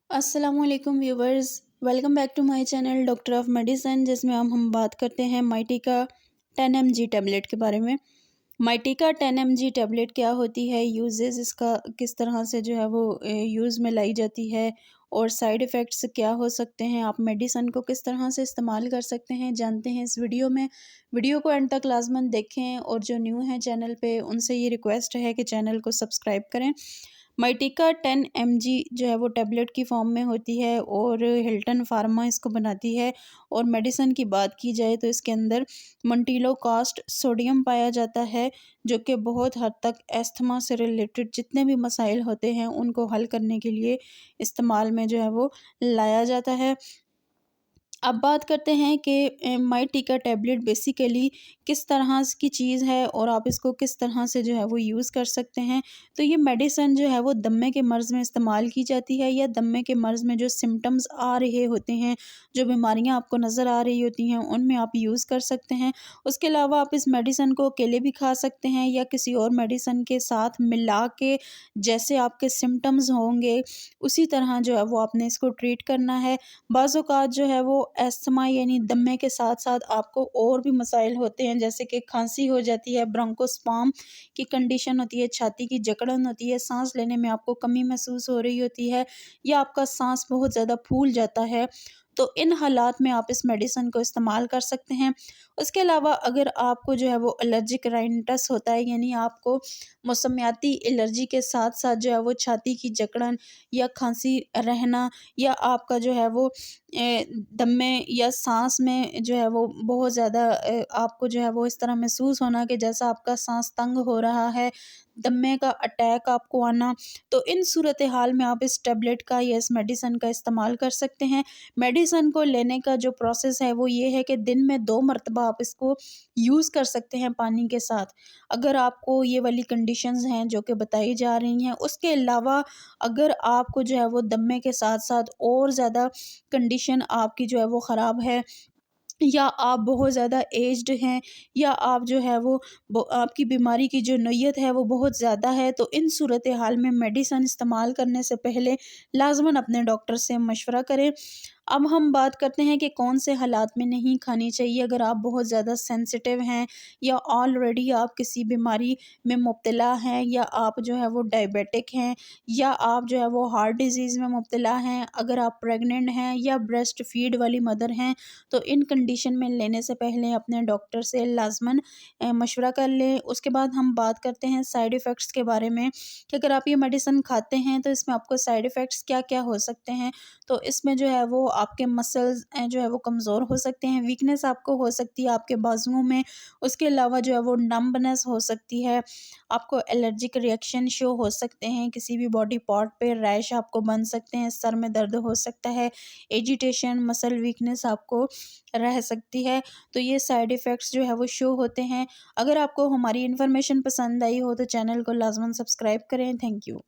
अस्सलामुअलैकुम viewers, welcome back to my channel doctor of medicine, जिसमें हम बात करते हैं माइटिका 10 mg टैबलेट के बारे में। माइटिका 10 mg टैबलेट क्या होती है, यूजेस इसका किस तरह से जो है वो यूज़ में लाई जाती है और साइड इफ़ेक्ट्स क्या हो सकते हैं, आप मेडिसिन को किस तरह से इस्तेमाल कर सकते हैं, जानते हैं इस वीडियो में। वीडियो को एंड तक लाजमन देखें और जो न्यू हैं चैनल पे उनसे ये रिक्वेस्ट है कि चैनल को सब्सक्राइब करें। माइटिका 10 mg जो है वो टैबलेट की फॉर्म में होती है और हिल्टन फार्मा इसको बनाती है। और मेडिसिन की बात की जाए तो इसके अंदर मंटीलोकास्ट सोडियम पाया जाता है, जो कि बहुत हद तक अस्थमा से रिलेटेड जितने भी मसाइल होते हैं उनको हल करने के लिए इस्तेमाल में जो है वो लाया जाता है। अब बात करते हैं कि माइटिका टैबलेट बेसिकली किस तरह की चीज़ है और आप इसको किस तरह से जो है वो यूज़ कर सकते हैं। तो ये मेडिसिन जो है वो दमे के मर्ज़ में इस्तेमाल की जाती है, या दमे के मर्ज़ में जो सिम्टम्स आ रहे होते हैं, जो बीमारियां आपको नज़र आ रही होती हैं, उनमें आप यूज़ कर सकते हैं। उसके अलावा आप इस मेडिसिन को अकेले भी खा सकते हैं या किसी और मेडिसिन के साथ मिला के, जैसे आपके सिम्टम्स होंगे उसी तरह जो है वो आपने इसको ट्रीट करना है। बाज़ औक़ात जो है वो अस्थमा यानी दमे के साथ-साथ आपको और भी मसाइल होते हैं, जैसे कि खाँसी हो जाती है, ब्रोंकोस्पाज़म की कंडीशन होती है, छाती की जकड़न होती है, साँस लेने में आपको कमी महसूस हो रही होती है, या आपका साँस बहुत ज़्यादा फूल जाता है। तो इन हालात में आप इस मेडिसिन को इस्तेमाल कर सकते हैं। उसके अलावा अगर आपको जो है वो एलर्जिक राइनिटिस होता है, यानी आपको मौसमियाती एलर्जी के साथ-साथ जो है वो छाती की जकड़न या खाँसी रहना, या आपका जो है वो दम में या साँस में जो है वो बहुत ज़्यादा आपको जो है वो इस तरह महसूस होना कि जैसा आपका साँस तंग हो रहा है, दमे का अटैक आपको आना, तो इन सूरत हाल में आप इस टैबलेट का या इस मेडिसिन का इस्तेमाल कर सकते हैं। मेडिसिन को लेने का जो प्रोसेस है वो ये है कि दिन में 2 मरतबा आप इसको यूज़ कर सकते हैं पानी के साथ, अगर आपको ये वाली कंडीशंस हैं जो कि बताई जा रही हैं। उसके अलावा अगर आपको जो है वो दमे के साथ-साथ और ज़्यादा कंडीशन आपकी जो है वो ख़राब है, या आप बहुत ज़्यादा एज्ड हैं, या आप जो है वो आपकी बीमारी की जो नोयत है वो बहुत ज़्यादा है, तो इन सूरत हाल में मेडिसिन इस्तेमाल करने से पहले लाज़मन अपने डॉक्टर से मशवरा करें। अब हम बात करते हैं कि कौन से हालात में नहीं खानी चाहिए। अगर आप बहुत ज़्यादा सेंसिटिव हैं, या ऑलरेडी आप किसी बीमारी में मुब्तला हैं, या आप जो है वो डायबिटिक हैं, या आप जो है वो हार्ट डिज़ीज़ में मुब्तला हैं, अगर आप प्रेग्नेंट हैं या ब्रेस्ट फीड वाली मदर हैं, तो इन कंडीशन में लेने से पहले अपने डॉक्टर से लाज़मन मशवरा कर लें। उसके बाद हम बात करते हैं साइड इफ़ेक्ट्स के बारे में, कि अगर आप ये मेडिसिन खाते हैं तो इसमें आपको साइड इफ़ेक्ट्स क्या-क्या हो सकते हैं। तो इसमें जो है वो आपके मसल्स जो है वो कमज़ोर हो सकते हैं, वीकनेस आपको हो सकती है आपके बाजुओं में। उसके अलावा जो है वो नंबनेस हो सकती है, आपको एलर्जिक रिएक्शन शो हो सकते हैं, किसी भी बॉडी पार्ट पे रैश आपको बन सकते हैं, सर में दर्द हो सकता है, एजिटेशन, मसल वीकनेस आपको रह सकती है। तो ये साइड इफ़ेक्ट्स जो है वो शो होते हैं। अगर आपको हमारी इन्फॉर्मेशन पसंद आई हो तो चैनल को लाज़मन सब्सक्राइब करें। Thank you.